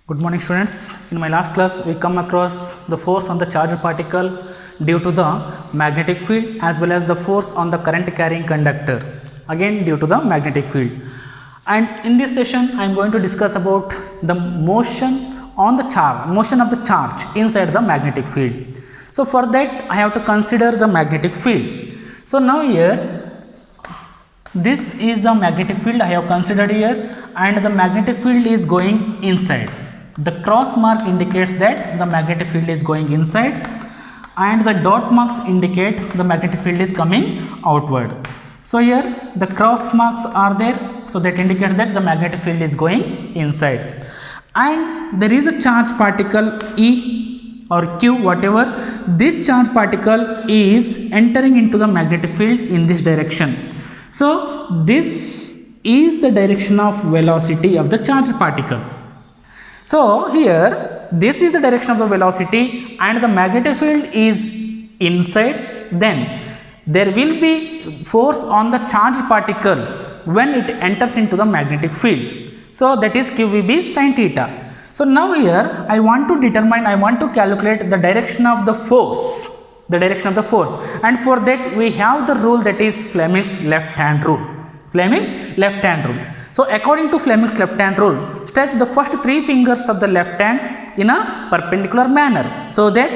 Good morning students. In my last class we come across the force on the charged particle due to the magnetic field as well as the force on the current carrying conductor again due to the magnetic field. And in this session I am going to discuss about the motion of the charge inside the magnetic field. So for that I have to consider the magnetic field. So now here this is the magnetic field I have considered here, and the magnetic field is going inside. The cross mark indicates that the magnetic field is going inside, and the dot marks indicate the magnetic field is coming outward. So here the cross marks are there, so that indicates that the magnetic field is going inside. And there is a charge particle E or Q, whatever. This charge particle is entering into the magnetic field in this direction. So this is the direction of velocity of the charged particle. So here this is the direction of the velocity and the magnetic field is inside. Then there will be force on the charged particle when it enters into the magnetic field. So that is Q will be sin theta. So now here I want to calculate the direction of the force. And for that we have the rule, that is Fleming's left hand rule. So according to Fleming's left hand rule, stretch the first three fingers of the left hand in a perpendicular manner, so that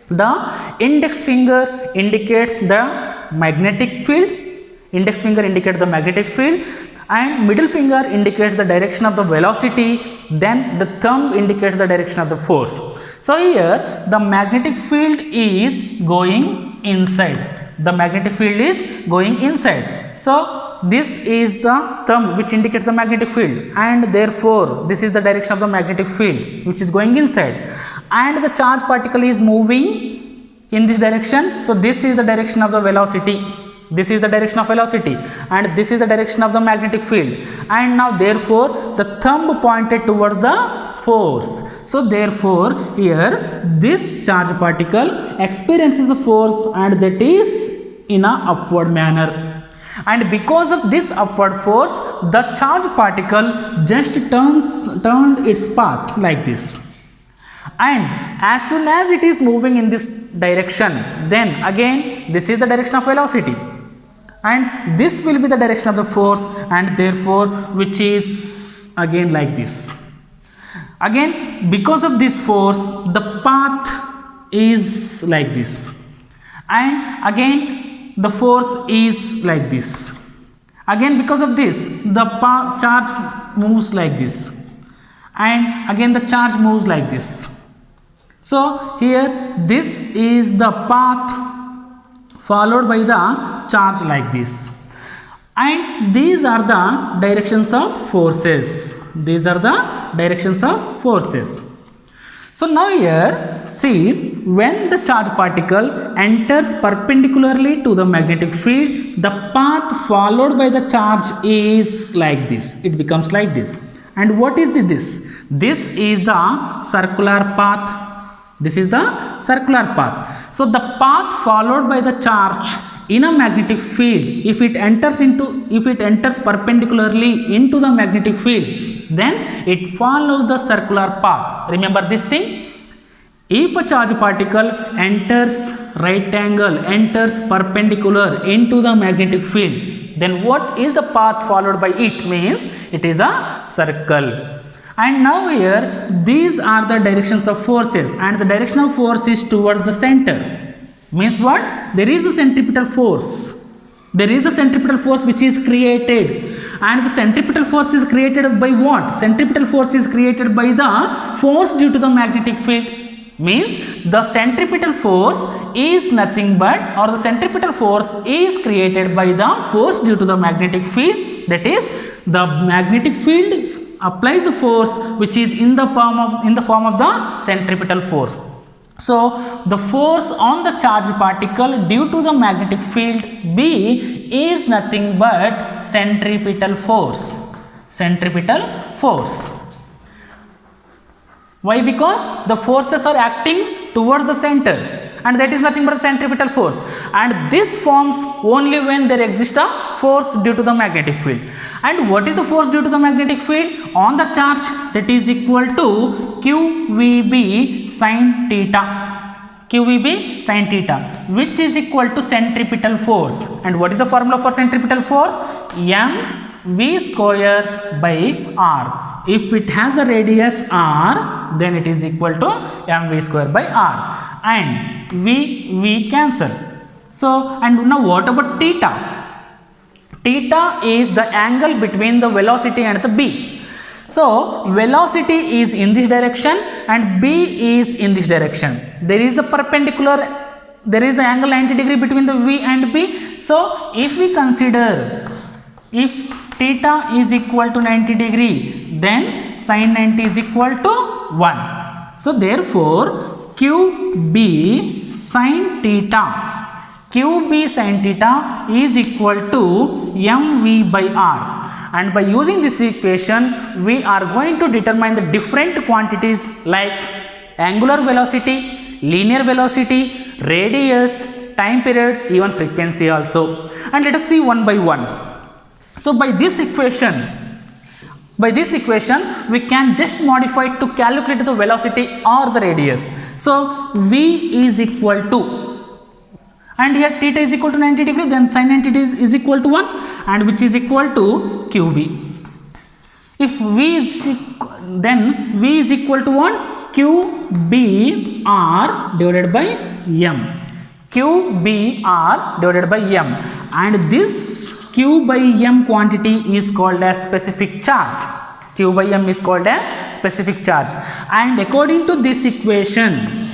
the index finger indicates the magnetic field, and middle finger indicates the direction of the velocity, then the thumb indicates the direction of the force. So here the magnetic field is going inside. So this is the thumb which indicates the magnetic field, and therefore this is the direction of the magnetic field which is going inside, and the charge particle is moving in this direction. So this is the direction of the velocity, and this is the direction of the magnetic field, and now therefore the thumb pointed towards the force. So therefore here this charge particle experiences a force, and that is in a upward manner. And because of this upward force, the charge particle just turned its path like this. And as soon as it is moving in this direction, then again this is the direction of velocity, and this will be the direction of the force, and therefore which is again like this. Again, because of this force, the path is like this, and again the force is like this. Again, because of this, the charge moves like this, and again the charge moves like this. So here this is the path followed by the charge like this, and these are the directions of forces. So now here see, when the charge particle enters perpendicularly to the magnetic field, the path followed by the charge is like this. It becomes like this. And what is this? This is the circular path. So the path followed by the charge in a magnetic field, if it enters perpendicularly into the magnetic field, then it follows the circular path. Remember this thing. If a charge particle enters perpendicular into the magnetic field, then what is the path followed by it? Means it is a circle. And now here these are the directions of forces, and the direction of force is towards the center. Means what? There is a centripetal force. Which is created, and the centripetal force is created by what? Centripetal force is created by the force due to the magnetic field. Means the centripetal force is nothing but, or the centripetal force is created by the force due to the magnetic field. That is, the magnetic field applies the force which is in the form of the centripetal force. So the force on the charged particle due to the magnetic field B is nothing but centripetal force. Why? Because the forces are acting towards the center, and that is nothing but centripetal force, and this forms only when there exists a force due to the magnetic field. And what is the force due to the magnetic field on the charge? That is equal to QVB sin theta, QVB sin theta, which is equal to centripetal force. And what is the formula for centripetal force? mv square by r. If it has a radius r, then it is equal to mv square by r, and v cancel. So, and now what about theta? Theta is the angle between the velocity and the b. So, velocity is in this direction and b is in this direction. There is a perpendicular, there is an angle 90 degree between the v and b. So, if we consider, if theta is equal to 90 degree, then sin 90 is equal to 1. So, therefore, QB sin theta, QB sin theta is equal to mv by r. And by using this equation, we are going to determine the different quantities like angular velocity, linear velocity, radius, time period, even frequency also. And let us see one by one. So, by this equation, we can just modify to calculate the velocity or the radius. So, v is equal to, and here theta is equal to 90 degree, then sin 90 is equal to 1, and which is equal to QB. If v is then v is equal to 1, QBR divided by m, QBR divided by m, and this Q by m quantity is called as specific charge. Q by m is called as specific charge, and according to this equation,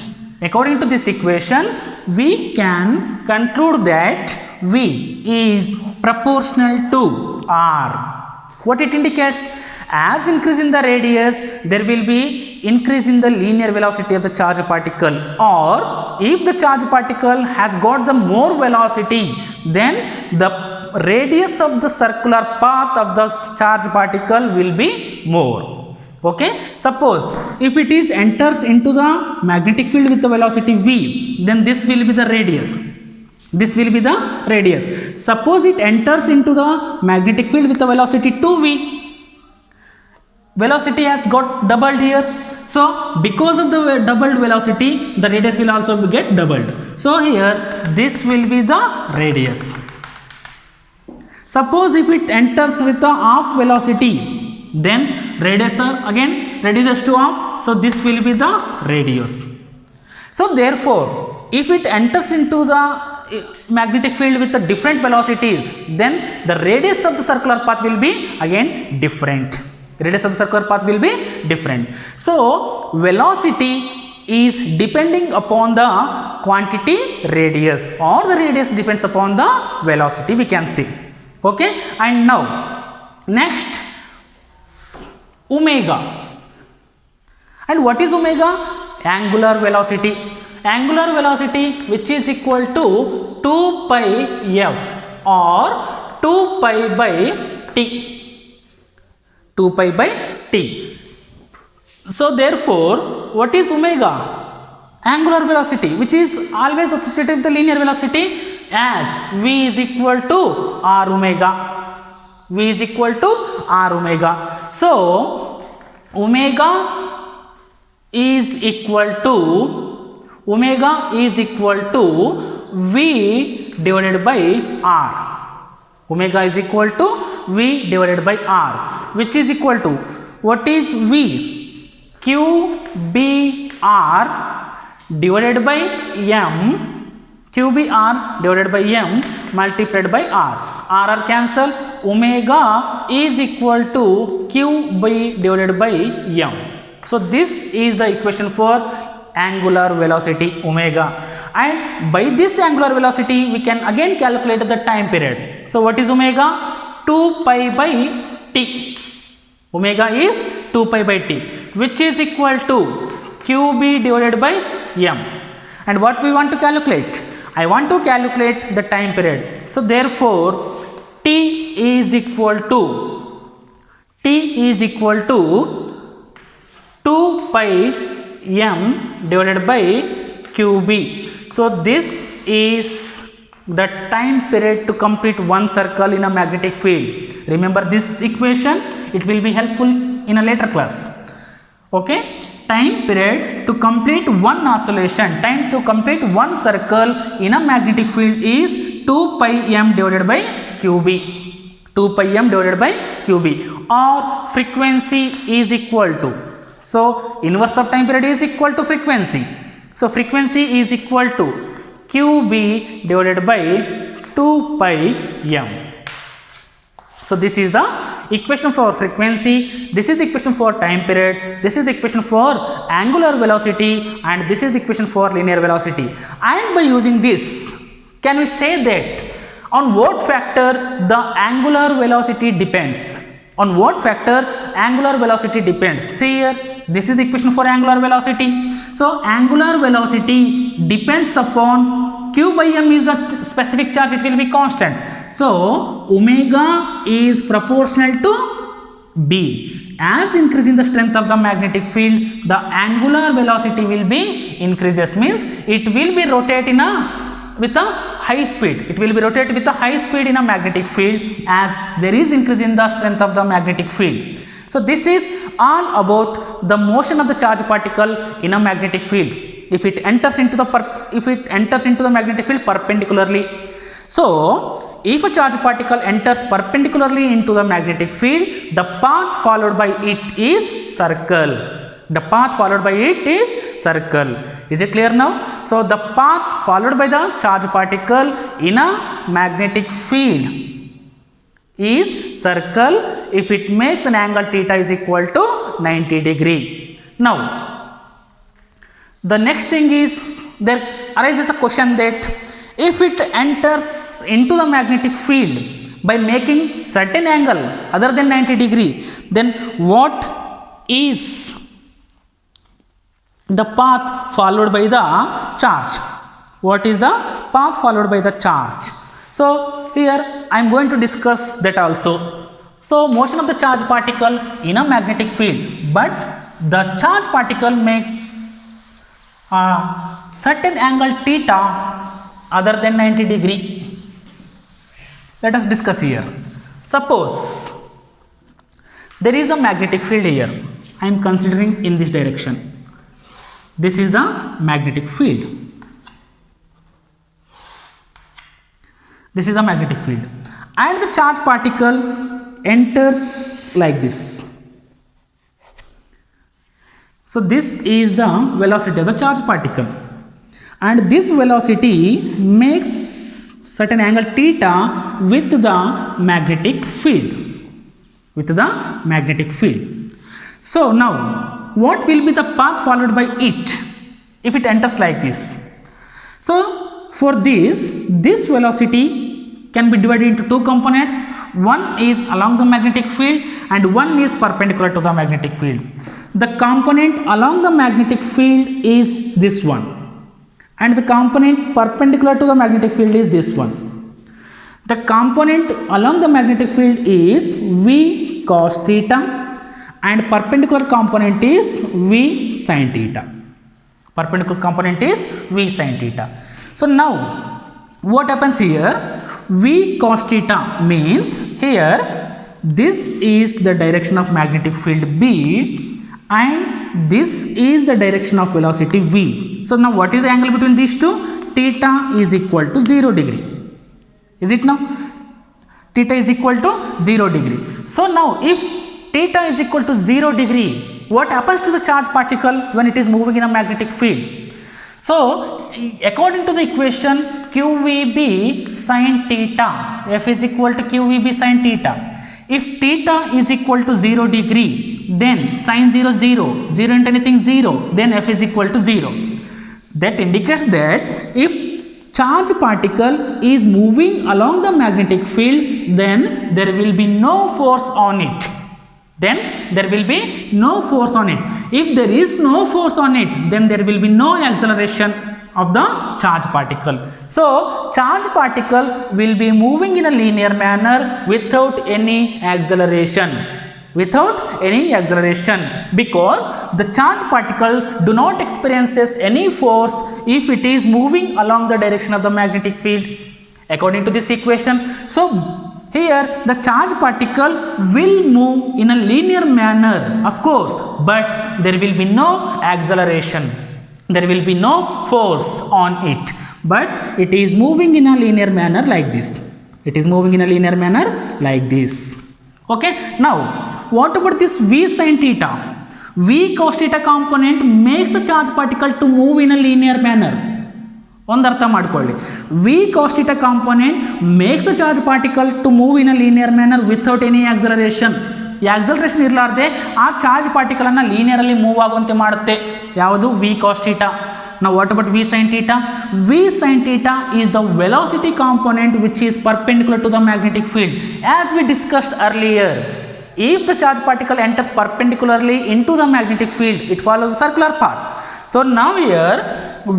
we can conclude that v is proportional to r. What it indicates? As increase in the radius, there will be increase in the linear velocity of the charged particle, or if the charged particle has got the more velocity, then the radius of the circular path of the charged particle will be more. Okay, suppose if it is enters into the magnetic field with the velocity v, then this will be the radius. This will be the radius. Suppose it enters into the magnetic field with the velocity 2v, velocity has got doubled here. So, because of the doubled velocity, the radius will also get doubled. So, here this will be the radius. Suppose if it enters with the half velocity, then radius again reduces to half. So, this will be the radius. So, therefore, if it enters into the magnetic field with the different velocities, then the radius of the circular path will be again different. Radius of the circular path will be different. So, velocity is depending upon the quantity radius, or the radius depends upon the velocity, we can see. Okay, and now next, omega. And what is omega? Angular velocity. Angular velocity, which is equal to 2 pi f or 2 pi by t. 2 pi by t. So, therefore, what is omega? Angular velocity, which is always associated with the linear velocity, as v is equal to r omega. V is equal to r omega. So, omega is equal to v divided by r. Omega is equal to v divided by r, which is equal to, what is v? QBR divided by m, QBR divided by m multiplied by r. R cancel. Omega is equal to QB divided by m. So, this is the equation for angular velocity omega, and by this angular velocity we can again calculate the time period. So, what is omega? 2 pi by t. Omega is 2 pi by t, which is equal to QB divided by m. And what we want to calculate? I want to calculate the time period. So, therefore, t is equal to 2 pi m divided by QB. So this is the time period to complete one circle in a magnetic field. Remember this equation, it will be helpful in a later class. Okay, time period to complete one oscillation, time to complete one circle in a magnetic field is 2 pi m divided by qb. 2 pi m divided by qb, or frequency is equal to, so inverse of time period is equal to frequency. So frequency is equal to qb divided by 2 pi m. So this is the equation for frequency, this is the equation for time period, this is the equation for angular velocity, and this is the equation for linear velocity. And by using this, can we say that on what factor the angular velocity depends? On what factor angular velocity depends? See here, this is the equation for angular velocity. So angular velocity depends upon q by m is the specific charge, it will be constant. So omega is proportional to b. As increasing the strength of the magnetic field, the angular velocity will be increases, means it will be rotate in with a high speed. It will be rotate with a high speed in a magnetic field as there is increase in the strength of the magnetic field. So this is all about the motion of the charge particle in a magnetic field. If it enters into the magnetic field perpendicularly. So if a charge particle enters perpendicularly into the magnetic field, the path followed by it is circle. The path followed by it is circle. Is it clear now? So the path followed by the charge particle in a magnetic field is circle if it makes an angle theta is equal to 90 degree. Now the next thing is, there arises a question that if it enters into the magnetic field by making certain angle other than 90 degree, then what is the path followed by the charge? What is the path followed by the charge? So here I am going to discuss that also. So motion of the charge particle in a magnetic field, but the charge particle makes a certain angle theta other than 90 degree. Let us discuss here. Suppose there is a magnetic field here. I am considering in this direction. This is the magnetic field. This is the magnetic field. And the charge particle enters like this. So this is the velocity of the charge particle. And this velocity makes certain angle theta with the magnetic field. With the magnetic field. So now, what will be the path followed by it if it enters like this? So for this velocity can be divided into two components. One is along the magnetic field and one is perpendicular to the magnetic field. The component along the magnetic field is this one, and the component perpendicular to the magnetic field is this one. The component along the magnetic field is V cos theta and perpendicular component is V sin theta. Perpendicular component is V sin theta. So now what happens here? V cos theta means here this is the direction of magnetic field B and this is the direction of velocity V. So now what is the angle between these two? Theta is equal to 0 degree. Is it now? Theta is equal to 0 degree. So now if theta is equal to 0 degree, what happens to the charge particle when it is moving in a magnetic field? So according to the equation QVB sin theta, F is equal to QVB sin theta. If theta is equal to 0 degree, then sin 0 0, 0 into anything 0, then F is equal to 0. That indicates that if charge particle is moving along the magnetic field, then there will be no force on it. Then there will be no force on it. If there is no force on it, then there will be no acceleration of the charge particle. So charge particle will be moving in a linear manner without any acceleration. without any acceleration, because the charge particle do not experiences any force if it is moving along the direction of the magnetic field according to this equation. So here the charge particle will move in a linear manner, of course, but there will be no acceleration, there will be no force on it, but it is moving in a linear manner like this. It is moving in a linear manner like this. Okay, now what about this V sin theta? V cos theta component makes the charge particle to move in a linear manner. ಒಂದು ಅರ್ಥ ಮಾಡ್ಕೊಳ್ಳಿ, v cos theta component makes the charge particle to move in a linear manner without any acceleration. Acceleration ಇರಲಾರ್ದೆ ಆ charge ಪಾರ್ಟಿಕಲನ್ನು ಲೀನಿಯರಲ್ಲಿ move ಆಗುವಂತೆ ಮಾಡುತ್ತೆ. ಯಾವುದು? V cos theta. Now what about V sin theta? V sin theta is the velocity component which is perpendicular to the magnetic field. As we discussed earlier, if the charge particle enters perpendicularly into the magnetic field, it follows a circular path. So now here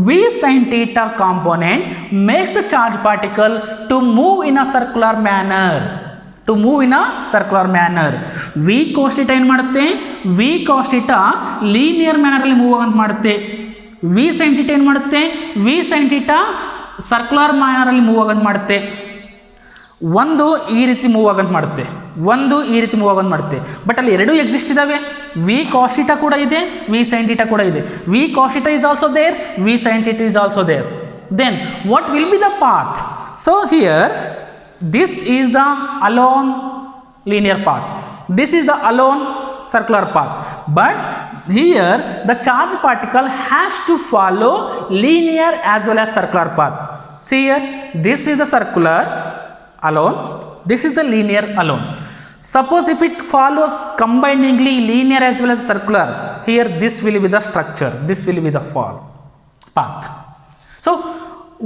V sin theta component makes the charge particle to move in a circular manner. To move in a circular manner. V cos theta ಏನು ಮಾಡುತ್ತೆ? V cos theta linear manner ಅಲ್ಲಿ move ಆಗಂತ ಮಾಡುತ್ತೆ. V sine theta ಏನು ಮಾಡುತ್ತೆ? V sine theta circular ಮ್ಯಾನರಲ್ಲಿ move ಆಗಂತ ಮಾಡುತ್ತೆ. ಒಂದು ಈ ರೀತಿ ಮೂವ್ ಆಗಂತ ಮಾಡುತ್ತೆ, ಒಂದು ಈ ರೀತಿ ಮೂವ್ ಆಗಂತ ಮಾಡುತ್ತೆ. ಬಟ್ ಅಲ್ಲಿ ಎರಡೂ ಎಕ್ಸಿಸ್ಟ್ ಇದಾವೆ. ವಿ ಕಾಸ್ ಥೀಟಾ ಕೂಡ ಇದೆ, ವಿ ಸೈನ್ ಥೀಟಾ ಕೂಡ ಇದೆ. V cos theta is also there, v sine theta is also there. Then what will be the path? So here this is the along linear path, this is the alone circular path, but here the charge particle has to follow linear as well as circular path. See here, this is the circular alone, this is the linear alone. Suppose if it follows combiningly linear as well as circular, here this will be the structure, this will be the path. So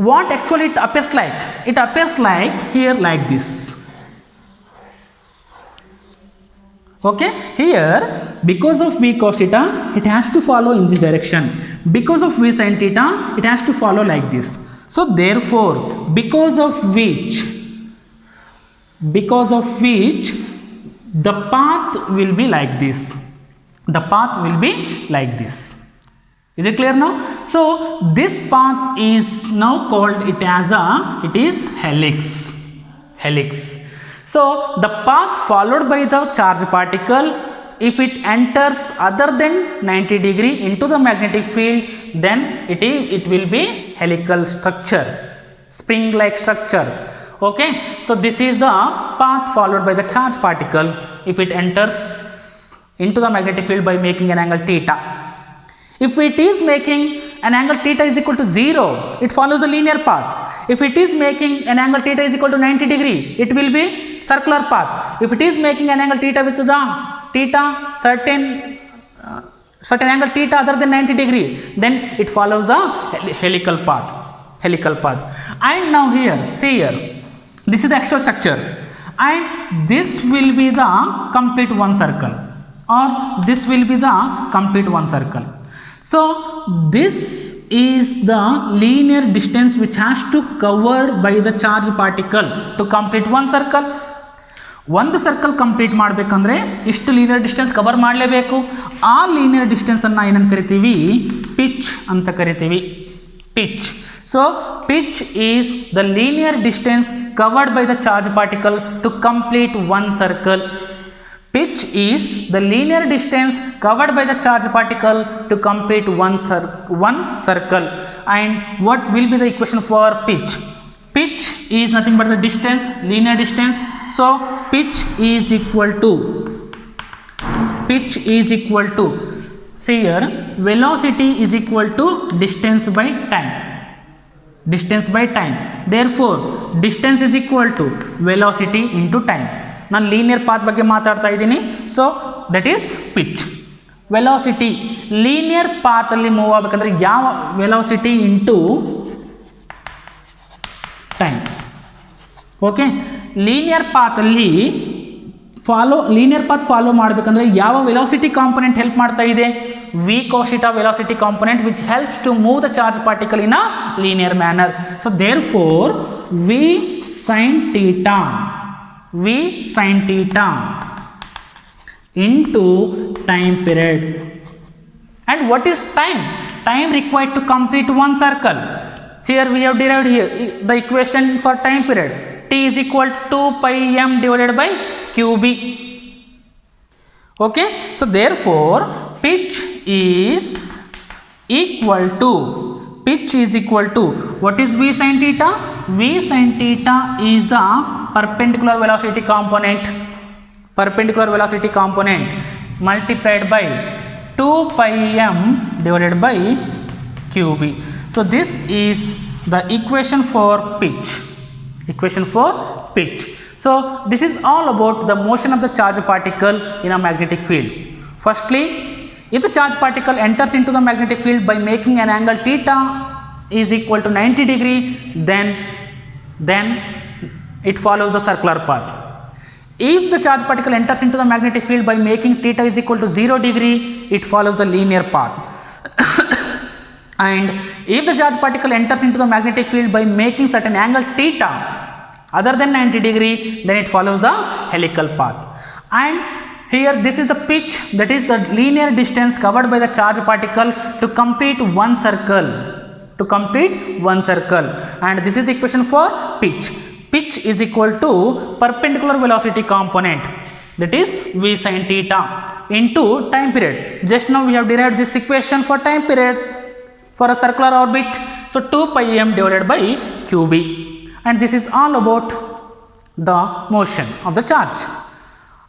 what actually it appears like? It appears like here like this. Okay, here because of V cos theta it has to follow in this direction, because of V sin theta it has to follow like this. So therefore because of which the path will be like this, the path will be like this. Is it clear now? So this path is now called it as it is helix. So the path followed by the charge particle, if it enters other than 90 degree into the magnetic field, then it will be helical structure, spring like structure. Okay, so this is the path followed by the charge particle if it enters into the magnetic field by making an angle theta. If it is making an angle theta is equal to 0, it follows the linear path. If it is making an angle theta is equal to 90 degree, it will be circular path. If it is making an angle theta with the theta certain angle theta other than 90 degree, then it follows the helical path. And now here, see here, this is the actual structure, and this will be the complete one circle, or this will be the complete one circle. So this is the linear distance which has to covered by the charge particle to complete one circle. ಒಂದು circle complete ಮಾಡಬೇಕಂದ್ರೆ ಇಷ್ಟು linear distance cover ಮಾಡಲೇಬೇಕು. ಆ linear ಡಿಸ್ಟೆನ್ಸನ್ನು ಏನಂತ ಕರಿತೀವಿ? Pitch ಅಂತ ಕರಿತೀವಿ, pitch. So pitch is the linear distance covered by the charge particle to complete one circle. Pitch is the linear distance covered by the charge particle to complete one circle. And what will be the equation for pitch? Pitch is nothing but the distance, linear distance. So pitch is equal to, see here, velocity is equal to distance by time. Therefore distance is equal to velocity into time. ನಾನು linear path ಬಗ್ಗೆ ಮಾತಾಡ್ತಾ ಇದ್ದೀನಿ. So that is pitch. Velocity linear ಪಾತಲ್ಲಿ move ಆಗಬೇಕಂದ್ರೆ ಯಾವ velocity into time. Okay, linear ಪಾತಲ್ಲಿ linear path follow ಮಾಡಬೇಕಂದ್ರೆ ಯಾವ ವೆಲಾಸಿಟಿ ಕಾಂಪೊನೆಂಟ್ ಹೆಲ್ಪ್ ಮಾಡ್ತಾ ಇದೆ? V cos theta velocity component which helps to move the charge particle in a linear manner. So therefore v sine theta into time period. And what is time? Time required to complete one circle. Here we have derived here the equation for time period. T is equal to 2 pi m divided by qb. Okay, so therefore pitch is equal to what is v sin theta? V sin theta is the perpendicular velocity component multiplied by 2 pi m divided by qb. So this is the equation for pitch. So this is all about the motion of the charged particle in a magnetic field. Firstly, if the charged particle enters into the magnetic field by making an angle theta is equal to 90 degree, then it follows the circular path. If the charged particle enters into the magnetic field by making theta is equal to 0 degree, it follows the linear path. And if the charged particle enters into the magnetic field by making certain angle theta other than 90 degree, then it follows the helical path. And here this is the pitch, that is the linear distance covered by the charged particle to complete one circle. And this is the equation for pitch. Pitch is equal to perpendicular velocity component, that is v sin theta, into time period. Just now we have derived this equation for time period for a circular orbit. So 2 pi m divided by qb. And this is all about the motion of the charge.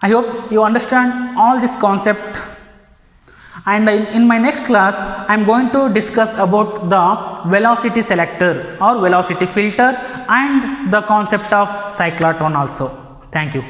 I hope you understand all this concept. And in my next class, I am going to discuss about the velocity selector or velocity filter and the concept of cyclotron also. Thank you.